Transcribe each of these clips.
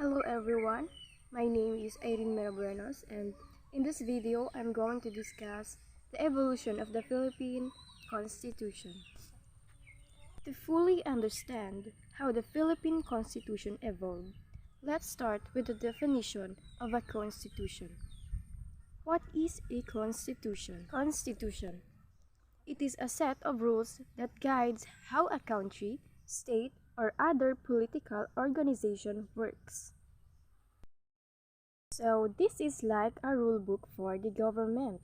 Hello everyone, my name is Irene Merabuenos and in this video I'm going to discuss the evolution of the Philippine Constitution. To fully understand how the Philippine Constitution evolved, let's start with the definition of a constitution. What is a constitution? Constitution. It is a set of rules that guides how a country, state, or other political organization works. So this is like a rule book for the government.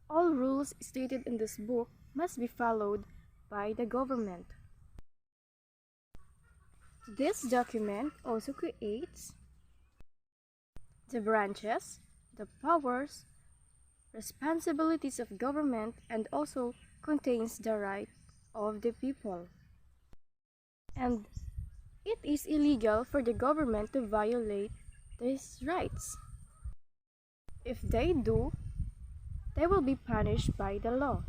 All rules stated in this book must be followed by the government. This document also creates the branches, the powers, responsibilities of government, and also contains the right of the people. And it is illegal for the government to violate these rights. If they do, they will be punished by the law.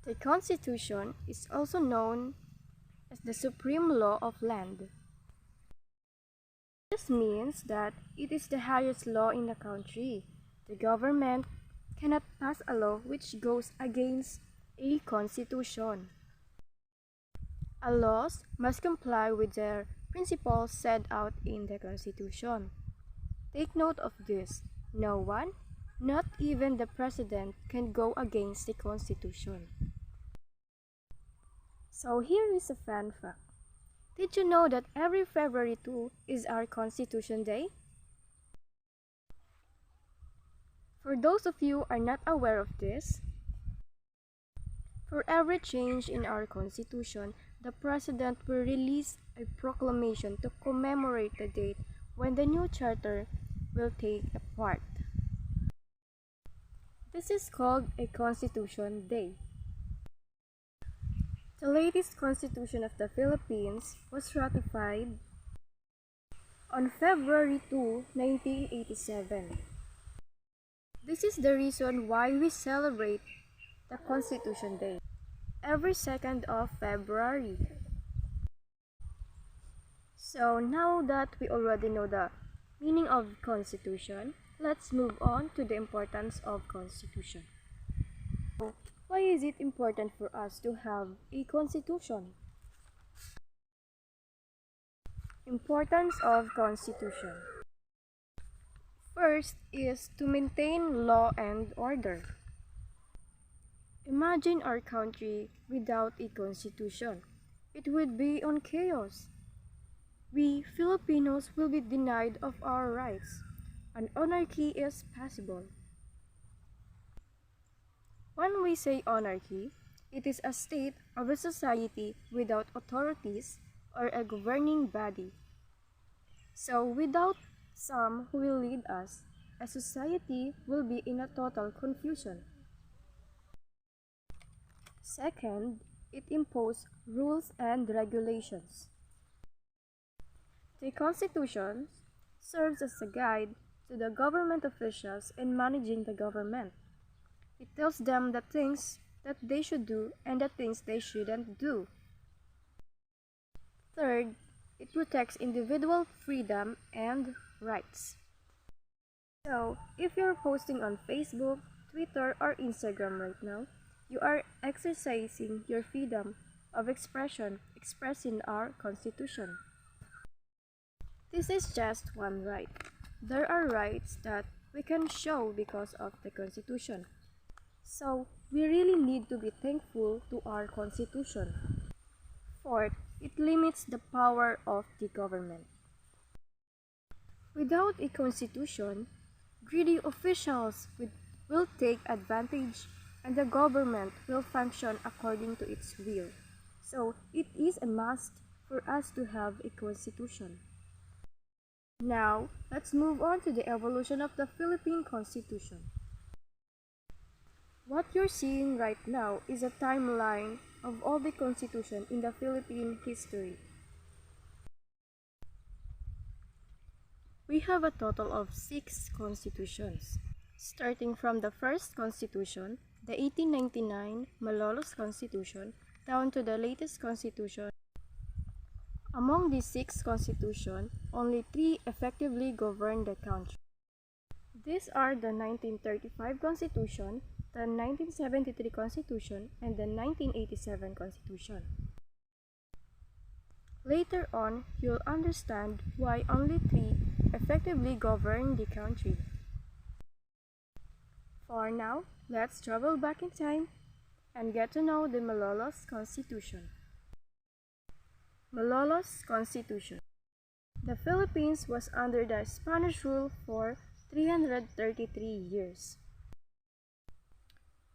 The Constitution is also known as the supreme law of land. This means that it is the highest law in the country. The government cannot pass a law which goes against a constitution. All laws must comply with the principles set out in the Constitution. Take note of this. No one, not even the President, can go against the Constitution. So here is a fun fact. Did you know that every February 2 is our Constitution Day? For those of you who are not aware of this, for every change in our Constitution, the President will release a proclamation to commemorate the date when the new charter will take part. This is called a Constitution Day. The latest Constitution of the Philippines was ratified on February 2, 1987. This is the reason why we celebrate the Constitution Day every 2nd of February. So now that we already know the meaning of Constitution, let's move on to the importance of Constitution. So, why is it important for us to have a Constitution? Importance of Constitution. First is to maintain law and order. Imagine our country without a constitution. It would be on chaos. We Filipinos will be denied of our rights. An anarchy is possible. When we say anarchy, it is a state of a society without authorities or a governing body. So without some who will lead us, a society will be in a total confusion. Second, it imposes rules and regulations. The Constitution serves as a guide to the government officials in managing the government. It tells them the things that they should do and the things they shouldn't do. Third, it protects individual freedom and rights. So, if you're posting on Facebook, Twitter, or Instagram right now, you are exercising your freedom of expression expressed in our Constitution. This is just one right. There are rights that we can show because of the Constitution. So, we really need to be thankful to our Constitution. Fourth, it limits the power of the government. Without a Constitution, greedy officials will take advantage and the government will function according to its will. So, it is a must for us to have a Constitution. Now, let's move on to the evolution of the Philippine Constitution. What you're seeing right now is a timeline of all the constitution in the Philippine history. We have a total of 6 constitutions, starting from the first constitution, the 1899 Malolos Constitution, down to the latest constitution Among these six constitutions, only three effectively govern the country. These are the 1935 Constitution, the 1973 Constitution, and the 1987 Constitution. Later on, you'll understand why only three effectively govern the country. For now, let's travel back in time and get to know the Malolos Constitution. Malolos Constitution. The Philippines was under the Spanish rule for 333 years.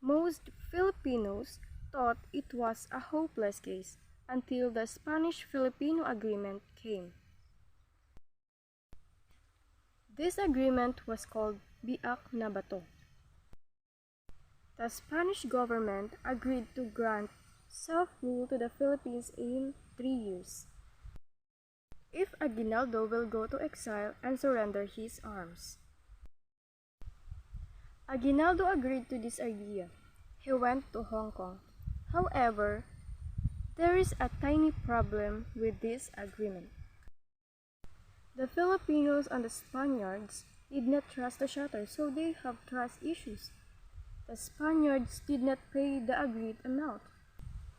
Most Filipinos thought it was a hopeless case until the Spanish-Filipino Agreement came. This agreement was called Biak na Bato. The Spanish government agreed to grant self-rule to the Philippines in 3 years, if Aguinaldo will go to exile and surrender his arms. Aguinaldo agreed to this idea. He went to Hong Kong. However, there is a tiny problem with this agreement. The Filipinos and the Spaniards did not trust the shutter, so they have trust issues. The Spaniards did not pay the agreed amount.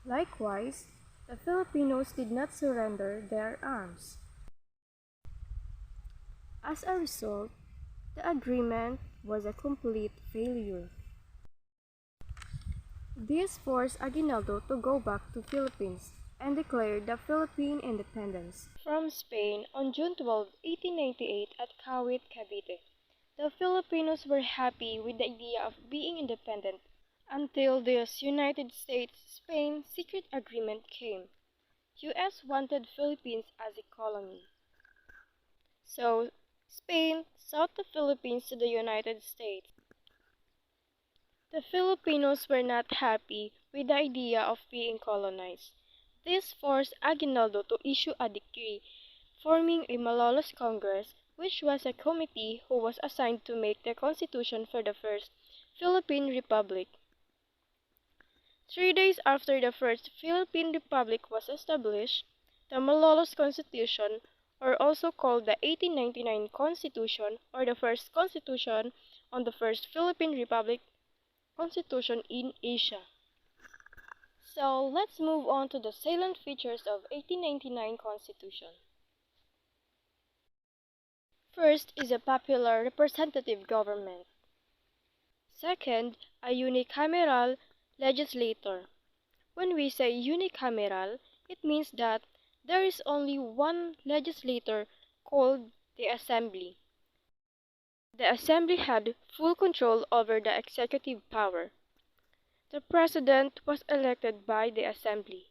Likewise, the Filipinos did not surrender their arms. As a result, the agreement was a complete failure. This forced Aguinaldo to go back to Philippines and declare the Philippine independence from Spain on June 12, 1898 at Kawit, Cavite. The Filipinos were happy with the idea of being independent until this United States-Spain secret agreement came. US wanted Philippines as a colony. So, Spain sold the Philippines to the United States. The Filipinos were not happy with the idea of being colonized. This forced Aguinaldo to issue a decree forming a Malolos Congress, which was a committee who was assigned to make the constitution for the first Philippine Republic. 3 days after the first Philippine Republic was established, the Malolos Constitution, or also called the 1899 Constitution, or the first constitution on the first Philippine Republic Constitution in Asia. So let's move on to the salient features of 1899 Constitution. First is a popular representative government. Second, a unicameral legislature. When we say unicameral, it means that there is only one legislator called the Assembly. The Assembly had full control over the executive power. The President was elected by the Assembly.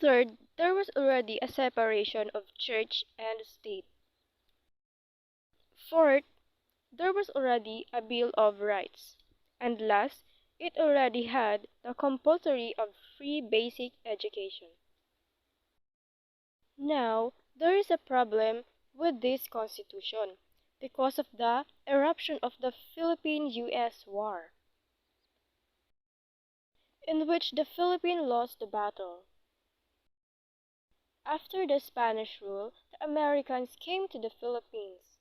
Third, there was already a separation of church and state. Fourth, there was already a Bill of Rights. And last, it already had the compulsory of free basic education. Now, there is a problem with this constitution because of the eruption of the Philippine-US War, in which the Philippines lost the battle. After the Spanish rule, the Americans came to the Philippines.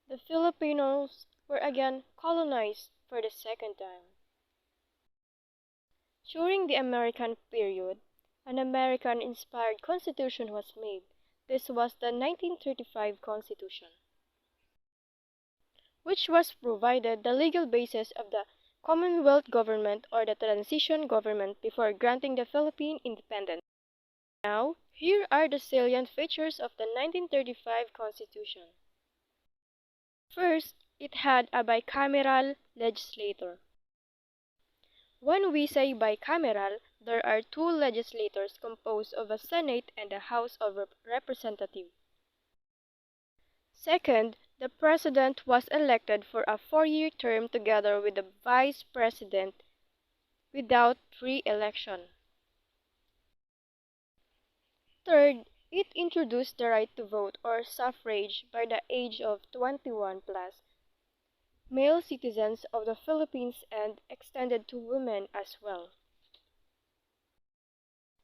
The Filipinos were again colonized for the second time. During the American period, an American-inspired constitution was made. This was the 1935 Constitution, which was provided the legal basis of the Commonwealth government or the transition government before granting the Philippine independence. Now, here are the salient features of the 1935 Constitution. First, it had a bicameral legislature. When we say bicameral, there are two legislators composed of a Senate and a House of Representatives. Second, the President was elected for a 4-year term together with the Vice President without re-election. Third, it introduced the right to vote or suffrage by the age of 21 plus male citizens of the Philippines and extended to women as well.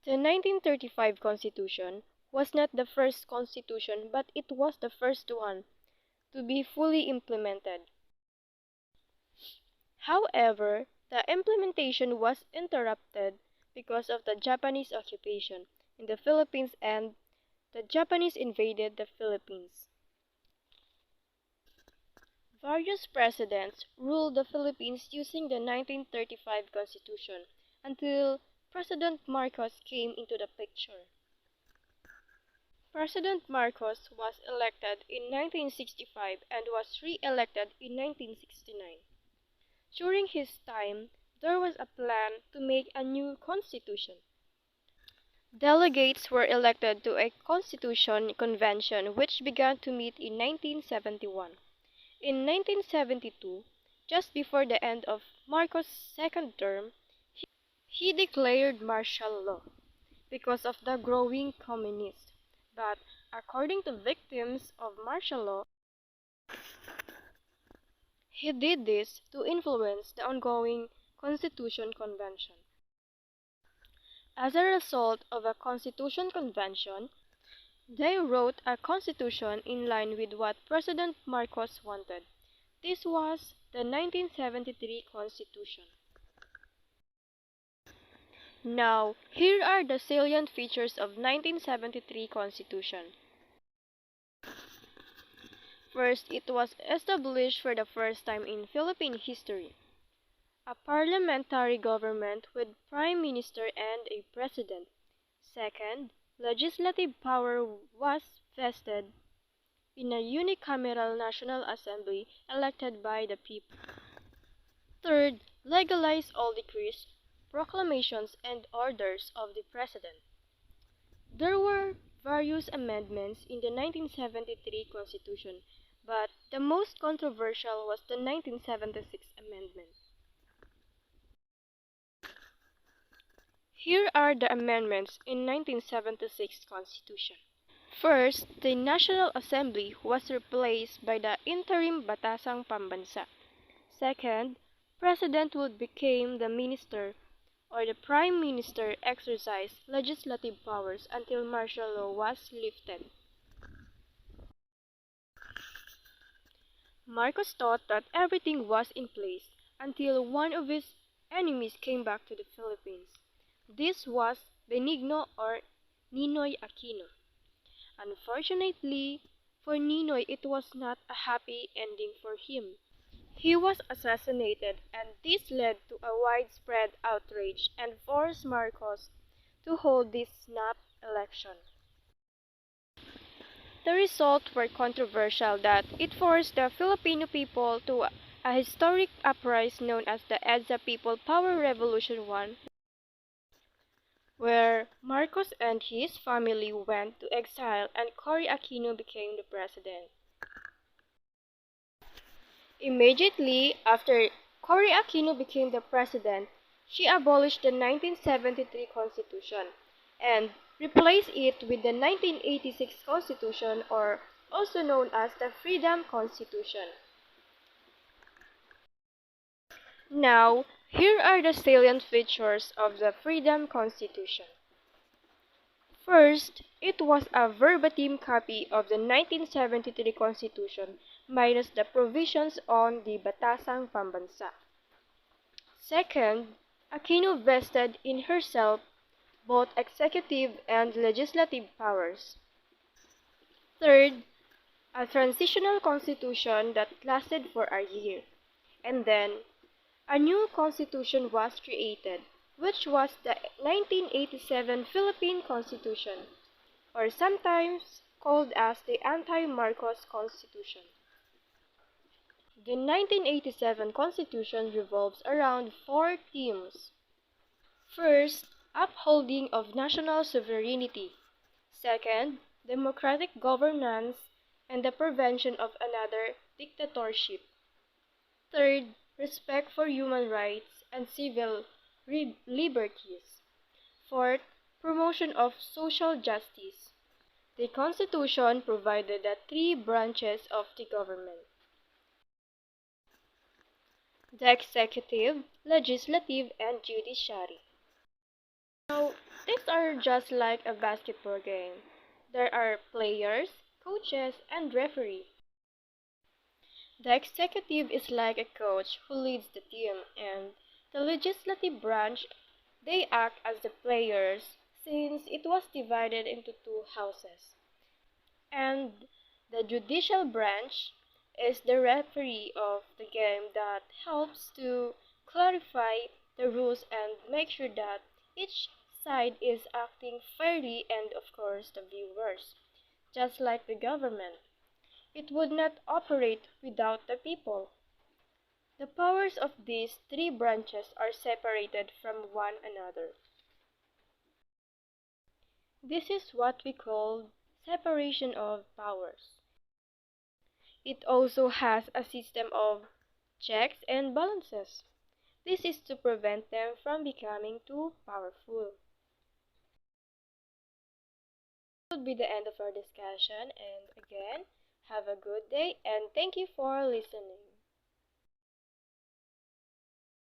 The 1935 Constitution was not the first constitution, but it was the first one to be fully implemented. However, the implementation was interrupted because of the Japanese occupation in the Philippines and the Japanese invaded the Philippines. Various presidents ruled the Philippines using the 1935 Constitution until President Marcos came into the picture. President Marcos was elected in 1965 and was re-elected in 1969. During his time, there was a plan to make a new constitution. Delegates were elected to a constitution convention which began to meet in 1971. In 1972, just before the end of Marcos' second term, he declared martial law because of the growing communists. But according to victims of martial law, he did this to influence the ongoing Constitution Convention. As a result of a Constitution Convention, they wrote a constitution in line with what President Marcos wanted. This was the 1973 Constitution. Now, here are the salient features of 1973 Constitution. First, it was established for the first time in Philippine history. A parliamentary government with prime minister and a president. Second, legislative power was vested in a unicameral National Assembly elected by the people. Third, legalize all decrees, proclamations, and orders of the President. There were various amendments in the 1973 Constitution, but the most controversial was the 1976 Amendment. Here are the amendments in 1976 Constitution. First, the National Assembly was replaced by the interim Batasang Pambansa. Second, President would become the minister or the Prime Minister exercised legislative powers until martial law was lifted. Marcos thought that everything was in place until one of his enemies came back to the Philippines. This was Benigno or Ninoy Aquino. Unfortunately for Ninoy, it was not a happy ending for him. He was assassinated, and this led to a widespread outrage and forced Marcos to hold this snap election. The results were controversial that it forced the Filipino people to a historic uprising known as the EDSA People Power Revolution 1, where Marcos and his family went to exile and Cory Aquino became the president. Immediately after Cory Aquino became the president, she abolished the 1973 Constitution and replaced it with the 1986 Constitution, or also known as the Freedom Constitution. Now, here are the salient features of the Freedom Constitution. First, it was a verbatim copy of the 1973 Constitution minus the provisions on the Batasang Pambansa. Second, Aquino vested in herself both executive and legislative powers. Third, a transitional constitution that lasted for a year. And then, a new constitution was created, which was the 1987 Philippine Constitution, or sometimes called as the Anti-Marcos Constitution. The 1987 Constitution revolves around four themes. First, upholding of national sovereignty. Second, democratic governance and the prevention of another dictatorship. Third, respect for human rights and civil liberties. Fourth, promotion of social justice. The Constitution provided the three branches of the government: the executive, legislative, and judiciary. So, these are just like a basketball game. There are players, coaches, and referee. The executive is like a coach who leads the team, and the legislative branch, they act as the players since it was divided into two houses. And the judicial branch is the referee of the game that helps to clarify the rules and make sure that each side is acting fairly, and of course the viewers. Just like the government, it would not operate without the people. The powers of these three branches are separated from one another. This is what we call separation of powers. It also has a system of checks and balances. This is to prevent them from becoming too powerful. This would be the end of our discussion, and again, have a good day and thank you for listening.